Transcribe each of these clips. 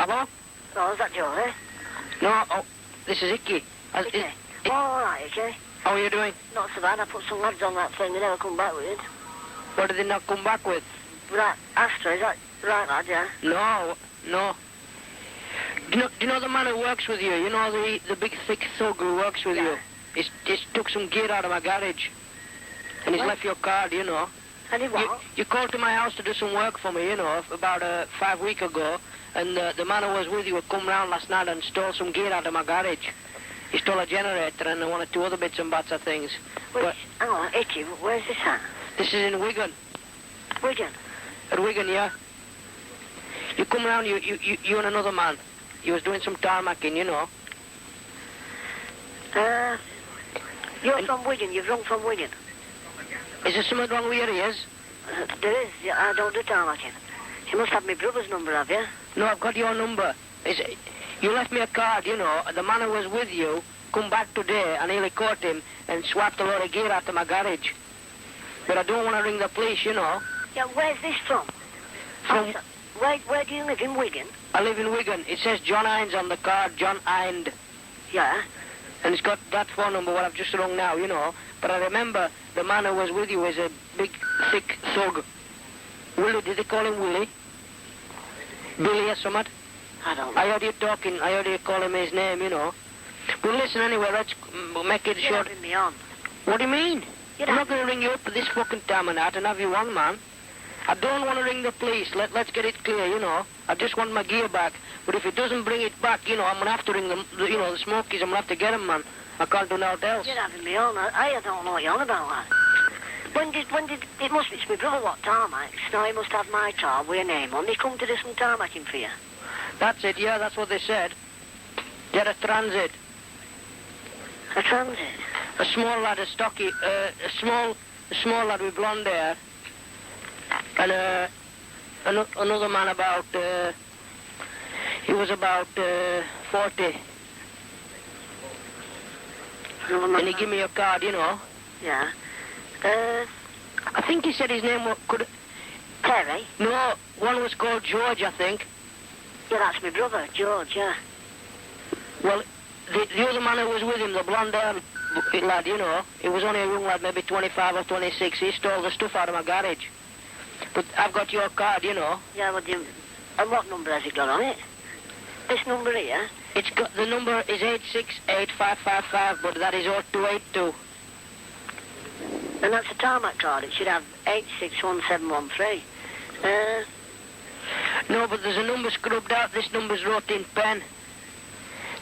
Hello? Oh, is that Joe, eh? No, oh, this is Icky. Icky. Oh, all right, Icky. How are you doing? Not so bad. I put some lads on that thing. They never come back with it. What did they not come back with? Right, Astra, is that right, lad, yeah? No. Do you know the man who works with you? You know the big thick thug who works with you? He's took some gear out of my garage. And he's left your card, you know. And he what? You called to my house to do some work for me, you know, about 5 weeks ago. And the man who was with you had come round last night and stole some gear out of my garage. He stole a generator and one or two other bits and bats of things. Hang on, Icky, where's this at? This is in Wigan. Wigan? At Wigan, yeah. You come round, you and another man. You was doing some tarmacking, you know. You're from Wigan, you've rung from Wigan. Is there something wrong with your ears? There is, yeah, I don't do tarmacking. You must have my brother's number, have you? No, I've got your number. You left me a card, you know. The man who was with you come back today and nearly caught him and swapped a lot of gear out of my garage. But I don't want to ring the police, you know. Yeah, where's this from? Where do you live, in Wigan? I live in Wigan. It says John Hines on the card, John Hind. Yeah? And it's got that phone number what I've just rung now, you know. But I remember the man who was with you was a big, thick thug. Willie, did they call him Willie? Billy or something? I don't know. I heard you talking, I heard you call him his name, you know. But listen anyway, let's make it short. You're having me on. What do you mean? I'm not going to ring you up at this fucking time and that and have you on, man. I don't want to ring the police. Let's get it clear, you know. I just want my gear back. But if it doesn't bring it back, you know, I'm going to have to ring them, you know, the Smokies. I'm going to have to get them, man. I can't do nothing else. You're having me on. I don't know what you're on about, lad. When did, it must be, it's my brother what tarmacs. Now he must have my car with a name on. They come to do some tarmacking for you. That's it, yeah, that's what they said. Get a transit. A transit? A small lad, a stocky, a small lad with blonde hair. And another man about, he was about 40. And he gave me a card, you know. Yeah. I think he said his name could... Terry? No, one was called George, I think. Yeah, that's my brother, George, yeah. Well, the other man who was with him, the blonde-haired lad, you know, he was only a young lad, maybe 25 or 26. He stole the stuff out of my garage. But I've got your card, you know. Yeah, well, and what number has it got on it? This number here? It's got, the number is 8685555, but that is 0282. And that's a tarmac card. It should have 861713. No, but there's a number scrubbed out. This number's wrote in pen.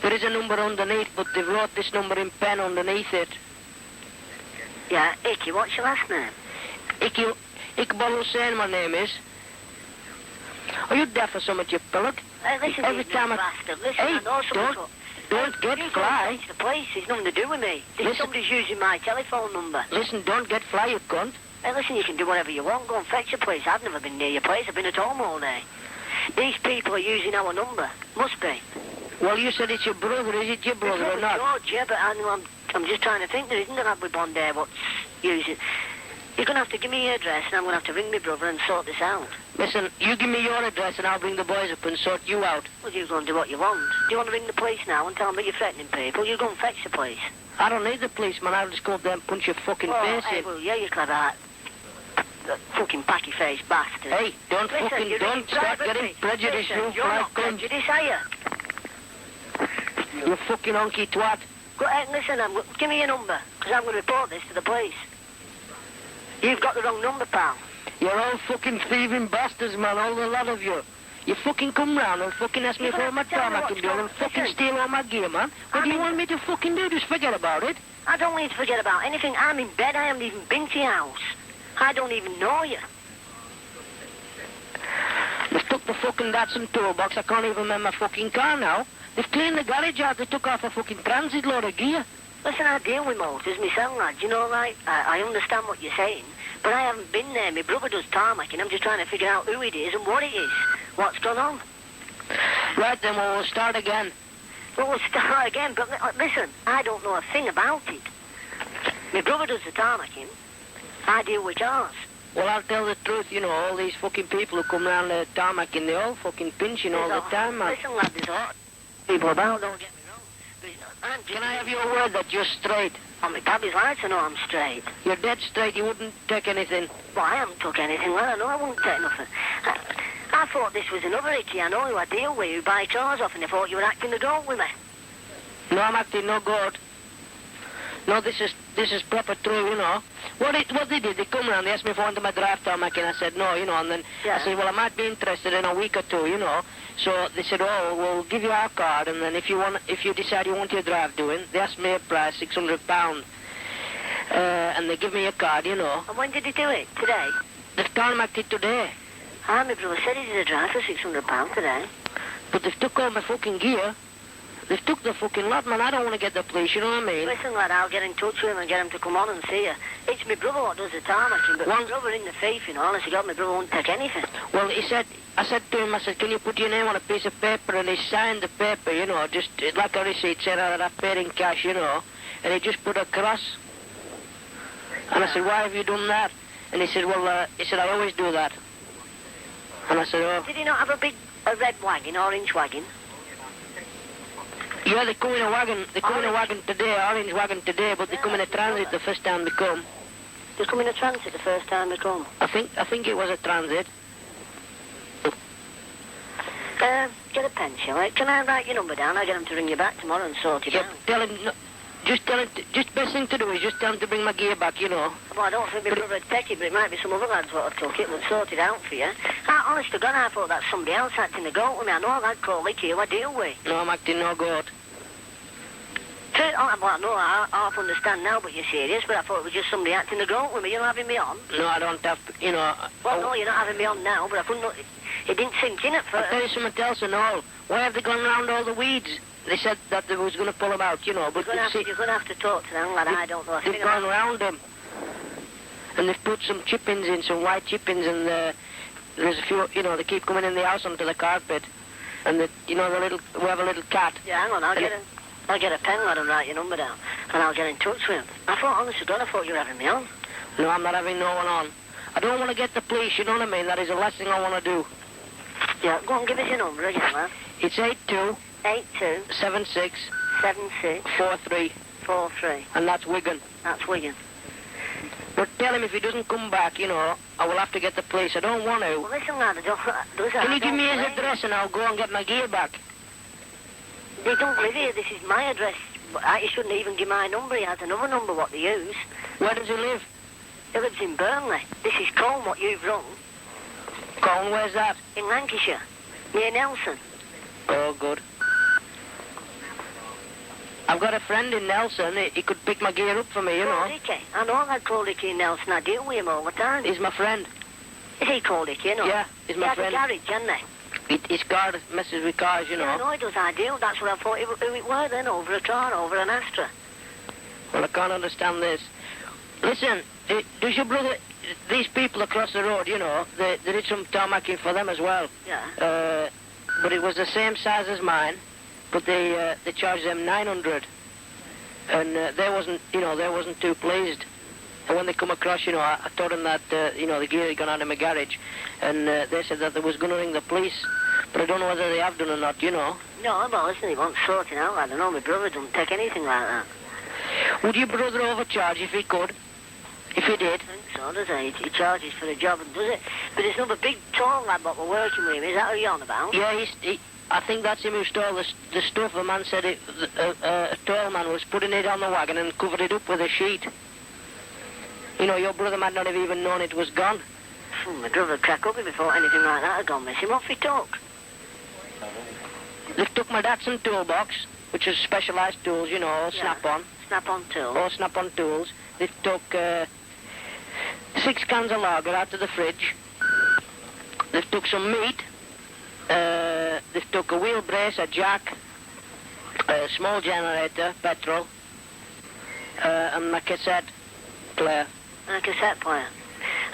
There is a number underneath, but they've wrote this number in pen underneath it. Yeah, Icky, what's your last name? Iqbal Hussein, my name is. Are you deaf or something, you pillock? Listen, every time bastard. Listen, hey, I know don't get fly. The police, it's nothing to do with me. Somebody's using my telephone number. Listen, don't get fly, you cunt. Hey, listen, you can do whatever you want. Go and fetch your place. I've never been near your place. I've been at home all day. These people are using our number. Must be. Well, you said it's your brother. Is it your brother or not? George, yeah, but I'm just trying to think. There isn't a lad with blonde hair what's using. You're going to have to give me your address, and I'm going to have to ring my brother and sort this out. Listen, you give me your address, and I'll bring the boys up and sort you out. Well, you go and do what you want. Do you want to ring the police now and tell them that you're threatening people? You go and fetch the police. I don't need the police, man. I'll just go up there and punch your fucking face in. Well, yeah, you're clever. Fucking packy-faced bastard. Hey, don't start getting prejudiced, you fly cunt. Prejudice, are you? You fucking honky twat. Go ahead, listen, give me your number, because I'm going to report this to the police. You've got the wrong number, pal. You're all fucking thieving bastards, man, all the lot of you. You fucking come round and fucking ask me for all my time I can do and fucking steal all my gear, man. What do you want me to fucking do? Just forget about it? I don't want you to forget about anything. I'm in bed. I haven't even been to your house. I don't even know you. They've took the fucking Datsun toolbox. I can't even remember my fucking car now. They've cleaned the garage out. They took off a fucking transit load of gear. Listen, I deal with motors myself, lad. You know, like, I understand what you're saying, but I haven't been there. My brother does tarmacking. I'm just trying to figure out who it is and what it is. What's gone on? Right, then we'll start again. Well, we'll start again, but listen, I don't know a thing about it. My brother does the tarmacking. I deal with cars. Well, I'll tell the truth, you know, all these fucking people who come round the tarmac and they're all fucking pinching all the time, man. Listen, lad, there's a lot of people about, don't get me wrong. But it's not, Can I have your word that you're straight? Oh, my daddy's right to know I'm straight. You're dead straight, you wouldn't take anything. Well, I haven't took anything, well, I know I wouldn't take nothing. I thought this was another Icky I know who I deal with, who buy cars off, and I thought you were acting the goat with me. No, I'm acting no good. No, this is proper true, you know. What they did, they come round, they asked me if I wanted my drive tarmac, and I said no, you know, and then I said, well, I might be interested in a week or two, you know. So they said, oh, we'll give you our card, and then if you decide you want your drive doing, they asked me a price, £600, and they give me a card, you know. And when did he do it? Today? They've tarmacked it today. Ah, my brother said he did a drive for £600 today. But they've took all my fucking gear. They've took the fucking lot, man. I don't want to get the police, you know what I mean? Listen, lad, I'll get in touch with him and get him to come on and see you. It's my brother what does the tarmacking, but my brother in the thief, you know, honest to God, my brother won't take anything. Well, I said to him, can you put your name on a piece of paper? And he signed the paper, you know, just like a receipt saying that I paid in cash, you know. And he just put a cross. And I said, why have you done that? And he said, well, I always do that. And I said, oh. Did he not have a red wagon, orange wagon? Yeah, they come in a wagon. They come in a wagon today, orange wagon today, but they come in a transit the first time they come. They come in a transit the first time they come? I think it was a transit. Get a pen, shall I? Can I write your number down? I'll get him to ring you back tomorrow and sort it out. Tell him, just best thing to do is just tell him to bring my gear back, you know. Well, I don't think my brother would take it, but it might be some other lads what have took it. We'll sort it out for you. Honest to God, I thought that's somebody else acting the goat with me. I know a lad called Icky who I deal with. No, I'm acting no goat. Well, no, I half understand now, but you're serious, but I thought it was just somebody acting the goat with me. You're not having me on? No, I don't have, you know... Well, no, you're not having me on now, but I couldn't... It didn't sink in at first. I'll tell you something else and all. Why have they gone round all the weeds? They said that they was going to pull them out, you know, but... You're going to have to talk to them, lad. I don't know. They've gone round them. And they've put some chip-ins in, some white chip-ins, and there's a few, you know, they keep coming in the house onto the carpet. And, we have a little cat. Yeah, hang on, I'll get a pen, lad, and write your number down, and I'll get in touch with him. I thought, honest to God, I thought you were having me on. No, I'm not having no one on. I don't want to get the police, you know what I mean? That is the last thing I want to do. Yeah, go on, give us your number again, lad. It's 82... 82... 76... 76... 43... 43... And that's Wigan. That's Wigan. But tell him if he doesn't come back, you know, I will have to get the police. I don't want to. Well, listen, lad, Can you give me his address and I'll go and get my gear back? They don't live here. This is my address. He shouldn't even give my number. He has another number what they use. Where does he live? He lives in Burnley. This is Colne, what you've rung. Colne, where's that? In Lancashire, near Nelson. Oh, good. I've got a friend in Nelson. He could pick my gear up for me, you know. Icky. I know that called Icky in Nelson. I deal with him all the time. He's my friend. Is he called Icky, you know? Yeah, he's my friend. He has a garage, hasn't he? His car messes with cars, you know. Yeah, I know he does. I deal. That's what I thought who it were then, over a car, over an Astra. Well, I can't understand this. Listen, does your brother... These people across the road, you know, they did some tarmacking for them as well. Yeah. But it was the same size as mine, but they charged them 900, and they wasn't too pleased. And when they come across, you know, I told them that the gear had gone out of my garage, and they said that they was going to ring the police, but I don't know whether they have done or not, you know. No, but listen, he wants sorting out. I don't know. My brother doesn't take anything like that. Would your brother overcharge if he could? If he did? I think so, does he? He charges for the job and does it. But there's another big tall lad what we're working with him. Is that who you're on about? Yeah, I think that's him who stole the stuff. A man said a tall man was putting it on the wagon and covered it up with a sheet. You know, your brother might not have even known it was gone. My brother would crack up before anything like that had gone missing. What he took? They took my Datsun toolbox, which is specialised tools, you know, all snap-on. Snap-on tools? All snap-on tools. They took 6 cans of lager out of the fridge. They took some meat. They took a wheel brace, a jack, a small generator, petrol, and my cassette player. And a cassette player.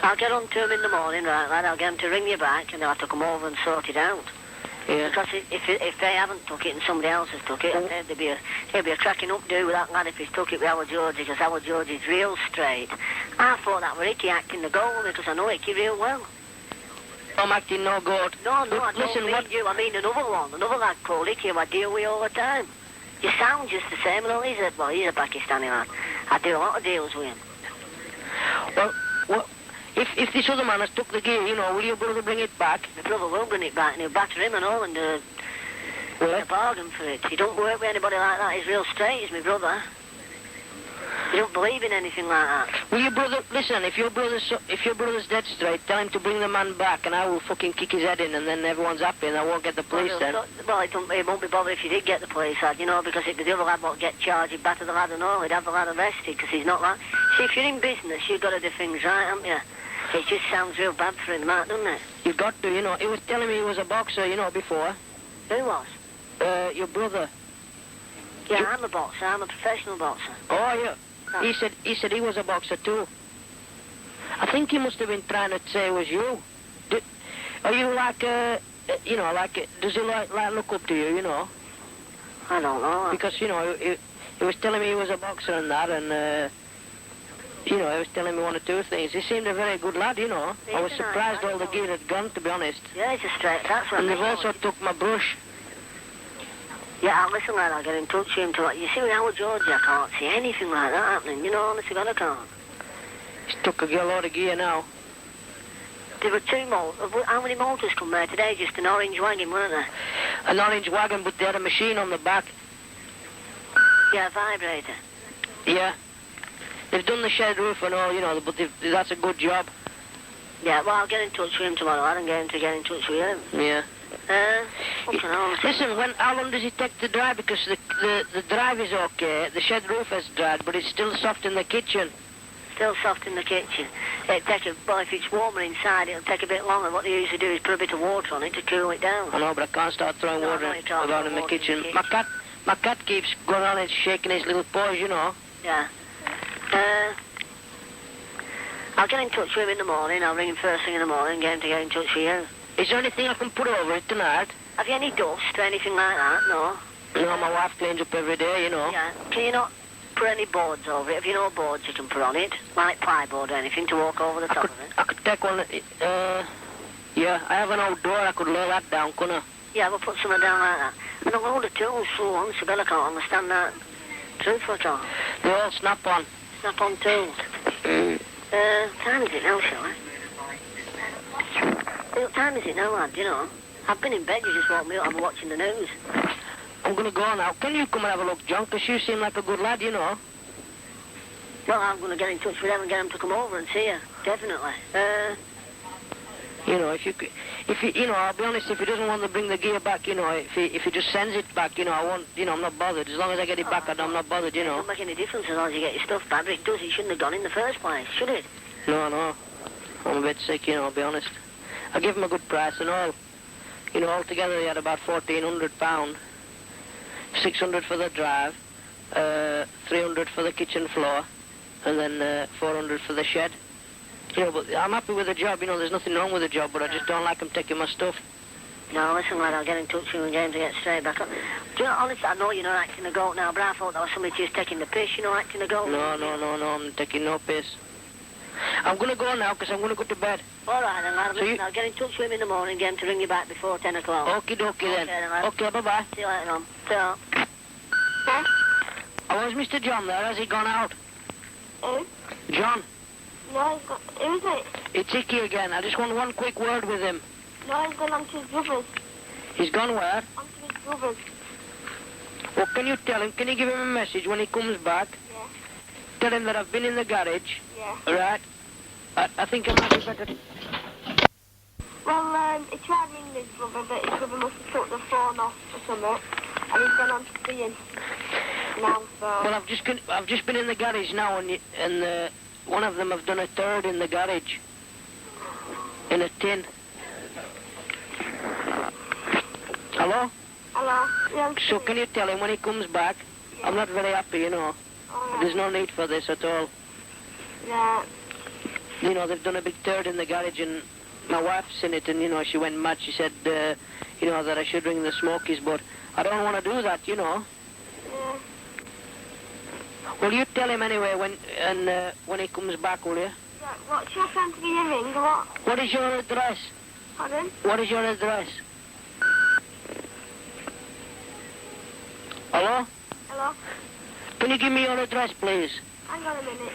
I'll get on to him in the morning, right, lad. I'll get him to ring you back, and I'll have to come over and sort it out. Yeah. Because if they haven't took it and somebody else has took it, there'd be a cracking up do with that lad if he's took it with our Georgie, because our Georgie's real straight. I thought that were Icky acting the goal because I know Icky real well. I'm acting no good. No, I don't listen, mean you. I mean another one, another lad called Icky who I deal with all the time. You sound just the same, though. He's a Pakistani lad. I do a lot of deals with him. Well, if this other man has took the gear, will your brother bring it back? My brother will bring it back, and he'll batter him and all, and a bargain for it. He don't work with anybody like that. He's real straight, he's my brother. He don't believe in anything like that. Will your brother listen? If your brother's dead straight, tell him to bring the man back, and I will fucking kick his head in, and then everyone's happy, and I won't get the police then. Well, it won't be bothered if you did get the police, lad, because if the other lad won't get charged, he'd batter the lad and all. He'd have the lad arrested because he's not like. See, if you're in business, you've got to do things right, haven't you? It just sounds real bad for him, that, doesn't it? You've got to, He was telling me he was a boxer, before. Who was? Your brother. Yeah, I'm a boxer. I'm a professional boxer. Oh, yeah. He said he was a boxer too. I think he must have been trying to say it was you. Are you like, does he like look up to you, I don't know. Because, he was telling me he was a boxer and that, and, he was telling me one or two things. He seemed a very good lad, I was surprised all the gear had gone, to be honest. Yeah, he's a straight, that's what And they've also took my brush. Yeah, listen, lad, I'll get in touch with him to... You see, with our Georgie, I can't see anything like that happening. Honestly, God, I can't. He's took a load of gear now. There were two how many motors come there today? Just an orange wagon, weren't there? An orange wagon, but they had a machine on the back. Yeah, a vibrator. Yeah. They've done the shed roof and all, but that's a good job. Yeah, well, I'll get in touch with him tomorrow, lad, and get him to get in touch with you. Yeah. Listen, how long does it take to dry? Because the drive is okay, the shed roof has dried, but it's still soft in the kitchen. Still soft in the kitchen. Well, if it's warmer inside, it'll take a bit longer. What they usually do is put a bit of water on it to cool it down. I know, but I can't start throwing water about in the kitchen. My cat keeps going on and shaking his little paws, Yeah. I'll get in touch with him in the morning. I'll ring him first thing in the morning and get him to get in touch with you. Is there anything I can put over it tonight? Have you any dust or anything like that? No. No, my wife cleans up every day, Yeah. Can you not put any boards over it? Have you no boards you can put on it? Like plyboard or anything to walk over the top of it? I could take one. Yeah, I have an old door. I could lay that down, couldn't I? Yeah, we'll put something down like that. And a load of tools, so on, so I can't understand that. Truth at all. They all snap on. Snap on tools. Time is it now, shall I? What time is it now, lad, I've been in bed, you just woke me up, I'm watching the news. I'm going to go now. Can you come and have a look, John? Because you seem like a good lad, Well, I'm going to get in touch with them and get them to come over and see you. Definitely. I'll be honest, if he doesn't want to bring the gear back, if he just sends it back, I won't, I'm not bothered. As long as I get it back, I'm not bothered, It doesn't make any difference as long as you get your stuff back, but it does. It shouldn't have gone in the first place, should it? No. I'm a bit sick, I'll be honest. I give him a good price and all. Altogether he had about £1,400. 600 for the drive, 300 for the kitchen floor, and then 400 for the shed. But I'm happy with the job, there's nothing wrong with the job, but I just don't like him taking my stuff. No, listen, lad, I'll get in touch with you and get him to get straight back up. Honestly, I know you're not acting a goat now, but I thought that was somebody just taking the piss, acting a goat. No, I'm taking no piss. I'm going to go now, because I'm going to go to bed. All right, then, lad. Listen, I'll get in touch with him in the morning and get him to ring you back before 10 o'clock. Okie dokie then. Okay, bye-bye. See you later on. Ta. Oh, is Mr. John there? Has he gone out? Who? John. No, who is it? It's Icky again. I just want one quick word with him. No, he's gone on to his brother's. He's gone where? On to his brother's. Well, can you tell him? Can you give him a message when he comes back? Yeah. Tell him that I've been in the garage. Yeah. Right? I think it might be better. Well, he tried ringing his brother, but his brother must have took the phone off or something, and he's gone on to seeing now, so... Well, I've just been in the garage now, and one of them have done a third in the garage. In a tin. Hello? Hello? Yeah, So can you tell him when he comes back? Yeah. I'm not very happy, All right. There's no need for this at all. Yeah. They've done a big third in the garage, and my wife's seen it, and, she went mad. She said, you know, that I should ring the Smokies, but I don't want to do that, you know. Yeah. Will you tell him anyway when he comes back, will you? Yeah, what's your friend to give you a ring or what? What is your address? Pardon? What is your address? Hello? Hello? Can you give me your address, please? Hang on a minute.